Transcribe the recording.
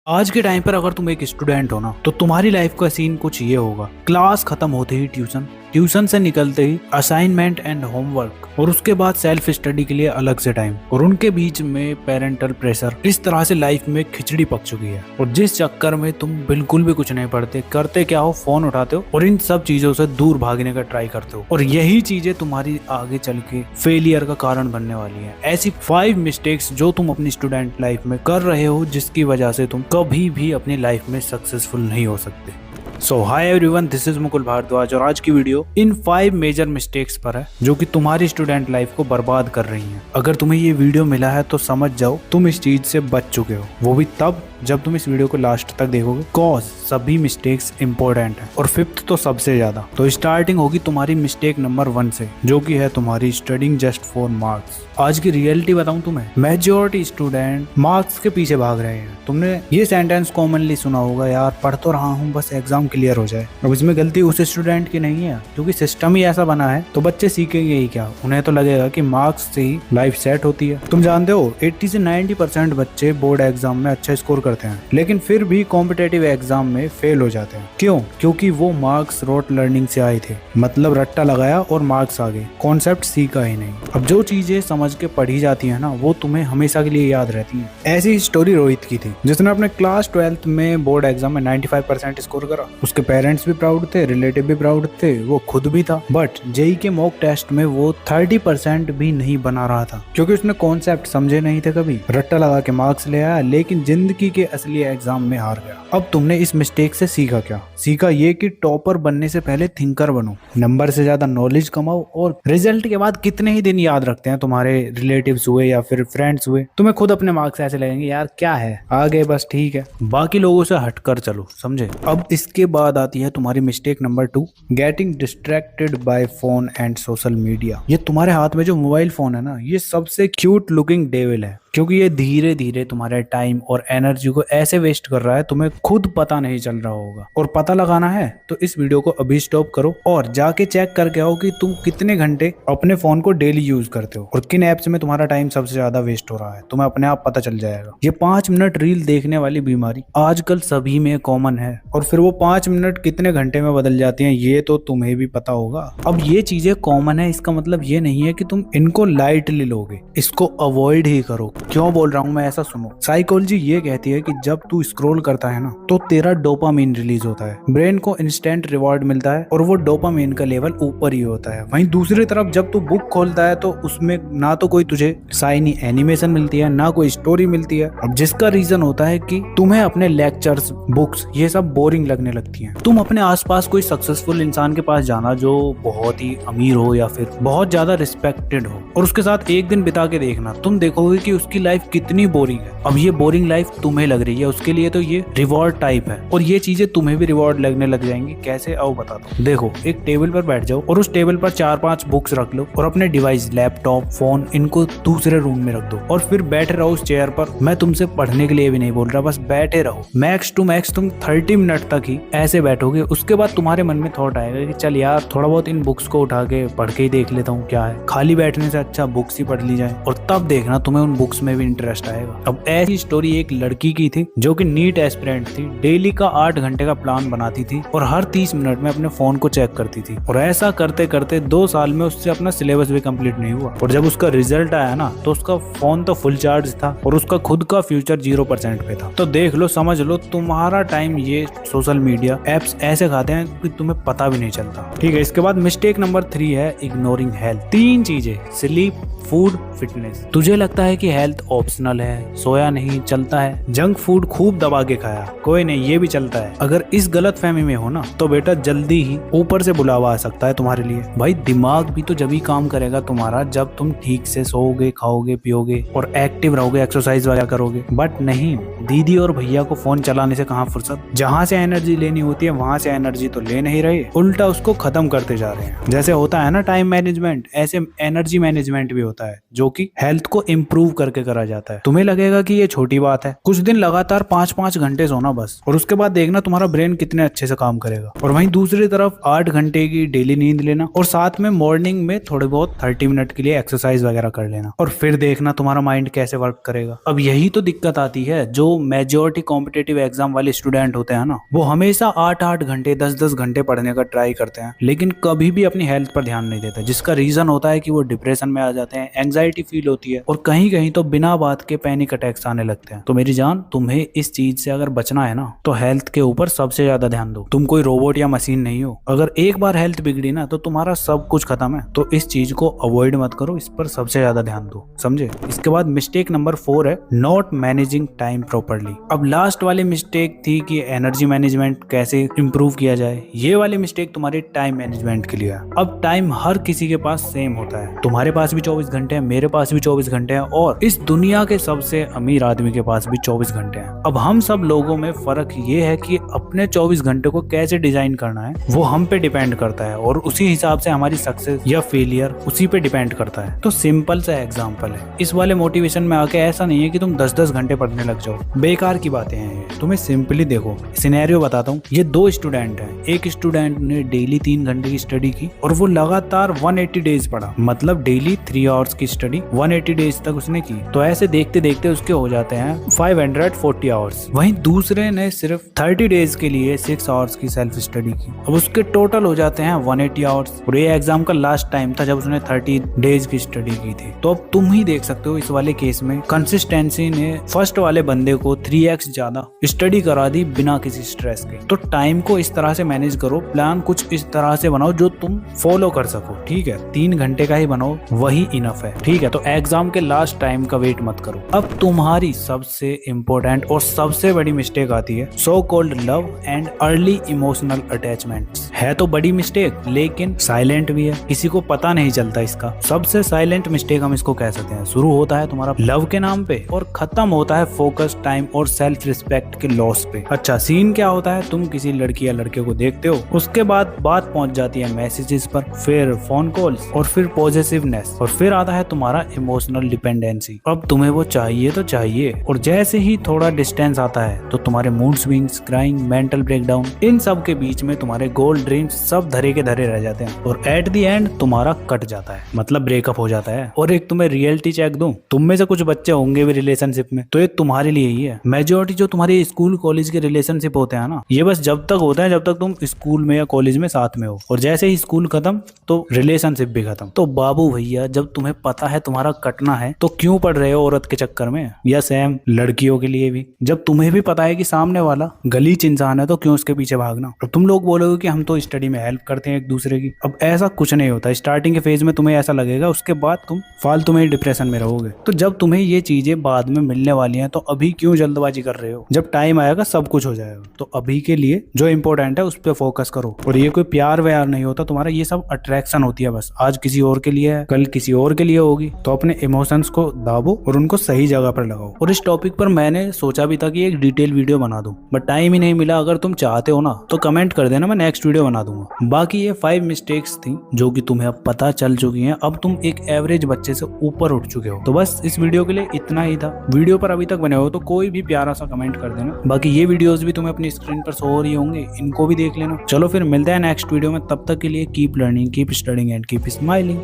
आज के टाइम पर अगर तुम एक स्टूडेंट हो ना तो तुम्हारी लाइफ का सीन कुछ ये होगा। क्लास खत्म होते ही ट्यूशन, ट्यूशन से निकलते ही असाइनमेंट एंड होमवर्क, और उसके बाद सेल्फ स्टडी के लिए अलग से टाइम, और उनके बीच में पेरेंटल प्रेशर। इस तरह से लाइफ में खिचड़ी पक चुकी है और जिस चक्कर में तुम बिल्कुल भी कुछ नहीं पढ़ते, करते क्या हो, फोन उठाते हो और इन सब चीजों से दूर भागने का ट्राई करते हो। और यही चीजें तुम्हारी आगे चल के फेलियर का कारण बनने वाली है। ऐसी 5 मिस्टेक्स जो तुम अपनी स्टूडेंट लाइफ में कर रहे हो, जिसकी वजह से तुम कभी भी अपनी लाइफ में सक्सेसफुल नहीं हो सकते। So hi everyone, this is Mukul Bhardwaj और आज की वीडियो इन 5 मेजर मिस्टेक्स पर है जो कि तुम्हारी स्टूडेंट लाइफ को बर्बाद कर रही हैं। अगर तुम्हें ये वीडियो मिला है तो समझ जाओ तुम इस चीज से बच चुके हो, वो भी तब जब तुम इस वीडियो को लास्ट तक देखोगे। कॉज सभी मिस्टेक्स इंपॉर्टेंट है और 5th तो सबसे ज्यादा। तो स्टार्टिंग होगी तुम्हारी मिस्टेक नंबर 1 से, जो कि है तुम्हारी स्टडिंग जस्ट फॉर मार्क्स। आज की रियलिटी बताऊं तुम्हें, मेजॉरिटी स्टूडेंट मार्क्स के पीछे भाग रहे हैं। तुमने ये सेंटेंस कॉमनली सुना होगा, यार पढ़ तो रहा हूँ बस एग्जाम क्लियर हो जाए। अब इसमें गलती उस स्टूडेंट की नहीं है क्योंकि सिस्टम ही ऐसा बना है, तो बच्चे सीखेंगे ही क्या। उन्हें तो लगेगा कि मार्क्स से ही लाइफ सेट होती है। तुम जानते हो 80 से 90% बच्चे बोर्ड एग्जाम में अच्छा स्कोर करते हैं, लेकिन फिर भी कॉम्पिटेटिव एग्जाम में फेल हो जाते हैं। क्यों? क्योंकि वो मार्क्स रोट लर्निंग से आए थे, मतलब रट्टा लगाया और मार्क्स आ गए, कॉन्सेप्ट सीखा ही नहीं। अब जो चीजें समझ के पढ़ी जाती है ना, वो तुम्हें हमेशा के लिए याद रहती है। ऐसी स्टोरी रोहित की थी, जिसने अपने क्लास 12th में बोर्ड एग्जाम में 95% स्कोर करा। उसके पेरेंट्स भी प्राउड थे, रिलेटिव भी प्राउड थे, वो खुद भी था। बट जेई के मॉक टेस्ट में वो 30% भी नहीं बना रहा था, क्योंकि उसने कॉन्सेप्ट समझे नहीं थे। कभी रट्टा लगा के मार्क्स ले आया, लेकिन जिंदगी के असली एग्जाम में हार गया। अब तुमने इस मिस्टेक से सीखा क्या? सीखा ये कि टॉपर बनने से पहले थिंकर बनो, नंबर से ज्यादा नॉलेज कमाओ, और रिजल्ट के बाद कितने ही दिन याद रखते हैं तुम्हारे रिलेटिव्स हुए या फिर फ्रेंड्स हुए। तुम्हें खुद अपने मार्क्स ऐसे लगेंगे, यार क्या है, आ गए बस ठीक है, बाकी लोगों से हटकर चलो, समझे। अब इसके बाद आती है तुम्हारी mistake number 2, getting distracted by phone and social media. ये तुम्हारे हाथ में जो मोबाइल फोन है ना, ये सबसे क्यूट लुकिंग डेविल है, क्योंकि ये धीरे धीरे तुम्हारे टाइम और एनर्जी को ऐसे वेस्ट कर रहा है, तुम्हें खुद पता नहीं चल रहा होगा। और पता लगाना है तो इस वीडियो को अभी स्टॉप करो और जाके चेक करके आओ कि तुम कितने घंटे अपने फोन को डेली यूज करते हो और किन एप्स में तुम्हारा टाइम सबसे ज्यादा वेस्ट हो रहा है। तुम्हें अपने आप पता चल जाएगा। ये 5 मिनट रील देखने वाली बीमारी आजकल सभी में कॉमन है, और फिर वो 5 मिनट कितने घंटे में बदल जाती हैं ये तो तुम्हें भी पता होगा। अब ये चीजें कॉमन है, इसका मतलब ये नहीं है कि तुम इनको लाइटली लोगे, इसको अवॉइड ही करो। क्यों बोल रहा हूँ मैं, ऐसा सुनो। साइकोलॉजी ये कहती है कि जब तू स्क्रॉल करता है ना, तो तेरा डोपामिन रिलीज होता है, ब्रेन को इंस्टेंट रिवॉर्ड मिलता है और वो डोपामिन का लेवल ऊपर ही होता है। वहीं दूसरी तरफ जब तू बुक खोलता है तो उसमें ना तो कोई तुझे शाइनी एनिमेशन मिलती है, ना कोई स्टोरी मिलती है। अब जिसका रीजन होता है कि तुम्हें अपने लेक्चर्स, बुक्स, ये सब बोरिंग लगने लगती हैं। तुम अपने आसपास कोई सक्सेसफुल इंसान के पास जाना जो बहुत ही अमीर हो या फिर बहुत ज्यादा रिस्पेक्टेड हो, और उसके साथ एक दिन बिता के देखना, तुम देखोगे कि उसकी लाइफ कितनी बोरिंग है। अब ये बोरिंग लाइफ तुम्हें लग रही है, उसके लिए तो ये रिवॉर्ड टाइप है, और ये चीजें तुम्हें भी रिवॉर्ड लगने लग जाएंगी। कैसे? आओ बताता हूँ। देखो, एक टेबल पर बैठ जाओ और उस टेबल पर 4-5 बुक्स रख लो और अपने डिवाइस, लैपटॉप, फोन, इनको दूसरे रूम में रख दो और फिर बैठे रहो उस चेयर पर। मैं तुमसे पढ़ने के लिए भी नहीं बोल रहा, बस बैठे रहो। मैक्स टू मैक्स तुम 30 मिनट तक ही ऐसे बैठोगे। उसके बाद तुम्हारे मन में थॉट आएगा कि चल यार, थोड़ा बहुत इन बुक्स को उठा के पढ़ के ही देख लेता हूँ क्या है, खाली बैठने से अच्छा बुक्स ही पढ़ ली जाए। और तब देखना तुम्हें उन बुक्स में भी इंटरेस्ट आएगा। अब ऐसी स्टोरी एक लड़की की थी जो कि नीट एस्पिरेंट थी, डेली का 8 घंटे का प्लान बनाती थी और हर 30 मिनट में अपने फोन को चेक करती थी। और ऐसा करते करते 2 साल में उससे अपना सिलेबस भी कंप्लीट नहीं हुआ। और जब उसका रिजल्ट आया ना, तो उसका फोन तो फुल चार्ज था और उसका खुद का फ्यूचर 0% पे था। तो देख लो, समझ लो, तुम्हारा टाइम ये सोशल मीडिया एप्स ऐसे खाते हैं कि तुम्हें पता भी नहीं चलता। ठीक है। इसके बाद मिस्टेक नंबर 3 है इग्नोरिंग हेल्थ। 3 चीजें, स्लीप, फूड, फिटनेस। तुझे लगता है कि हेल्थ ऑप्शनल है, सोया नहीं चलता है, जंक फूड खूब दबा के खाया, कोई नहीं, ये भी चलता है। अगर इस गलत फहमी में हो ना, तो बेटा जल्दी ही ऊपर से बुलावा आ सकता है तुम्हारे लिए। भाई दिमाग भी तो जब ही काम करेगा तुम्हारा जब तुम ठीक से सोओगे, खाओगे, पियोगे और एक्टिव रहोगे, एक्सरसाइज वगैरह करोगे। बट नहीं, दीदी और भैया को फोन चलाने से कहाँ फुर्सत। जहाँ से एनर्जी लेनी होती है वहां से एनर्जी तो ले नहीं रहे, उल्टा उसको खत्म करते जा रहे हैं। जैसे होता है ना टाइम मैनेजमेंट, ऐसे एनर्जी मैनेजमेंट भी होता है, जो कि हेल्थ को इम्प्रूव करके करके करा जाता है। तुम्हें लगेगा कि ये छोटी बात है, कुछ दिन लगातार 5-5 घंटे सोना बस, और उसके बाद देखना तुम्हारा ब्रेन कितने अच्छे से काम करेगा। और वहीं दूसरी तरफ 8 घंटे की डेली नींद लेना और साथ में मॉर्निंग में थोड़े बहुत 30 मिनट के लिए एक्सरसाइज वगैरह कर लेना, और फिर देखना तुम्हारा माइंड कैसे वर्क करेगा। अब यही तो दिक्कत आती है, जो मेजॉरिटी कॉम्पिटेटिव एग्जाम वाले स्टूडेंट होते हैं ना, वो हमेशा 8-8 घंटे 10-10 घंटे पढ़ने का ट्राई करते हैं, लेकिन कभी भी अपनी हेल्थ पर ध्यान नहीं देते, जिसका रीजन होता है कि वो डिप्रेशन में आ जाते हैं, एंग्जाइटी फील होती है, और कहीं कहीं तो बिना बात के पैनिक अटैक्स आने लगते हैं। तो मेरी जान, तुम्हें इस चीज से अगर बचना है ना, तो हेल्थ के ऊपर सबसे ज्यादा ध्यान दो। तुम कोई रोबोट या मशीन नहीं हो, अगर एक बार हेल्थ बिगड़ी ना तो तुम्हारा सब कुछ खत्म है। तो इस चीज को अवॉइड मत करो, इस पर सबसे ज्यादा ध्यान दो, समझे। इसके बाद मिस्टेक नंबर 4 है नॉट मैनेजिंग टाइम प्रॉपरली। अब लास्ट वाली मिस्टेक थी कि एनर्जी मैनेजमेंट कैसे इंप्रूव किया जाए, ये वाली मिस्टेक तुम्हारी टाइम मैनेजमेंट के लिए है। अब टाइम हर किसी के पास सेम होता है, तुम्हारे पास भी 24 घंटे हैं, मेरे पास भी 24 घंटे हैं, और इस दुनिया के सबसे अमीर आदमी के पास भी 24 घंटे हैं। अब हम सब लोगों में फर्क ये है कि अपने 24 घंटे को कैसे डिजाइन करना है वो हम पे डिपेंड करता है, और उसी हिसाब से हमारी सक्सेस या फेलियर उसी पे डिपेंड करता है। तो सिंपल सा एग्जांपल है, इस वाले मोटिवेशन में आके ऐसा नहीं है कि तुम 10-10 घंटे पढ़ने लग जाओ, बेकार की बातें हैं ये। तुम्हें सिंपली देखो, सिनेरियो बताता हूँ। ये 2 स्टूडेंट हैं, एक स्टूडेंट ने डेली 3 घंटे की स्टडी की और वो लगातार 180 डेज पढ़ा, मतलब डेली 3 आवर्स की स्टडी 180 डेज तक उसने की। तो ऐसे देखते देखते उसके हो जाते हैं 540 आवर्स। वहीं दूसरे ने सिर्फ 30 डेज के लिए 6 आवर्स की सेल्फ स्टडी की, अब उसके टोटल हो जाते हैं 180 आवर्स। और ये एग्जाम का लास्ट टाइम था जब उसने 30 डेज की स्टडी की थी। तो अब तुम ही देख सकते हो, इस वाले केस में कंसिस्टेंसी ने फर्स्ट वाले बंदे को 3x ज्यादा स्टडी करा दी बिना किसी स्ट्रेस के। तो टाइम को इस तरह से मैनेज करो, प्लान कुछ इस तरह से बनाओ जो तुम फॉलो कर सको, ठीक है। 3 घंटे का ही बनाओ, वही इनफ है, ठीक है। तो एग्जाम के लास्ट टाइम का वेट मत करो। अब तुम्हारी सबसे इंपॉर्टेंट और सबसे बड़ी मिस्टेक आती है so called love and early emotional attachments. है तो बड़ी मिस्टेक, लेकिन साइलेंट भी है, किसी को पता नहीं चलता इसका। सबसे साइलेंट मिस्टेक हम इसको कह सकते हैं। शुरू होता है तुम्हारा लव के नाम पे और खत्म होता है फोकस, टाइम और सेल्फ रिस्पेक्ट के लॉस पे। अच्छा, सीन क्या होता है, तुम किसी लड़की या लड़के को देखते हो, उसके बाद बात पहुंच जाती है मैसेजेस पर, फिर फोन कॉल्स, और फिर पॉजिटिवनेस, और फिर आता है तुम्हारा इमोशनल डिपेंडेंसी। अब तुम्हें वो चाहिए तो चाहिए, और जैसे ही थोड़ा डिस्टेंस आता है तो तुम्हारे mood swings, crying, mental breakdown, इन सब के बीच में तुम्हारे गोल ड्रीम्स सब धरे के धरे रह जाते हैं, और एट द एंड तुम्हारा कट जाता है, मतलब ब्रेकअप हो जाता है। और एक तुम्हें रियलिटी चेक दूं, तुम में से कुछ बच्चे होंगे भी रिलेशनशिप में, तो ये तुम्हारे लिए ही है। मेजोरिटी जो तुम्हारे स्कूल कॉलेज के रिलेशनशिप होते हैं ना, ये बस जब तक होते हैं जब तक तुम स्कूल में या कॉलेज में साथ में हो, और जैसे ही स्कूल खत्म तो रिलेशनशिप भी खत्म। तो बाबू भैया, जब तुम्हें पता है तुम्हारा कटना है तो क्यों पड़ रहे हो औरत के चक्कर में, या सेम लड़कियों के लिए भी, जब तुम्हें भी पता है कि सामने वाला गलीच इंसान है तो क्यों उसके पीछे भागना। अब तुम लोग बोलोगे कि हम तो स्टडी में हेल्प करते हैं एक दूसरे की। अब ऐसा कुछ नहीं होता, स्टार्टिंग के फेज में तुम्हें ऐसा लगेगा, उसके बाद तुम फालतू में डिप्रेशन में रहोगे। तो जब तुम्हें ये चीजें बाद में मिलने वाली हैं तो अभी क्यों जल्दबाजी कर रहे हो, जब टाइम आएगा सब कुछ हो जाएगा। तो अभी के लिए जो इंपॉर्टेंट है उस पर फोकस करो। और ये कोई प्यार व्यार नहीं होता तुम्हारा, ये सब अट्रैक्शन होती है बस। आज किसी और के लिए है, कल किसी और के लिए होगी। तो अपने इमोशंस को दाबो और उनको सही जगह पर लगाओ। और इस टॉपिक पर मैंने सोचा भी था कि एक डिटेल वीडियो बना दूं, बट टाइम ही नहीं मिला। अगर तुम चाहते हो ना तो कमेंट कर देना, मैं नेक्स्ट वीडियो बना दूंगा। बाकी ये 5 मिस्टेक्स थी जो कि तुम्हें अब पता चल चुकी हैं। अब तुम एक एवरेज बच्चे से ऊपर उठ चुके हो। तो बस इस वीडियो के लिए इतना ही था। वीडियो पर अभी तक बने हो तो कोई भी प्यारा सा कमेंट कर देना। बाकी ये वीडियोस भी तुम्हें अपनी स्क्रीन पर शो हो रही होंगे, इनको भी देख लेना। चलो फिर मिलते हैं नेक्स्ट वीडियो में, तब तक के लिए keep learning, keep studying and keep smiling.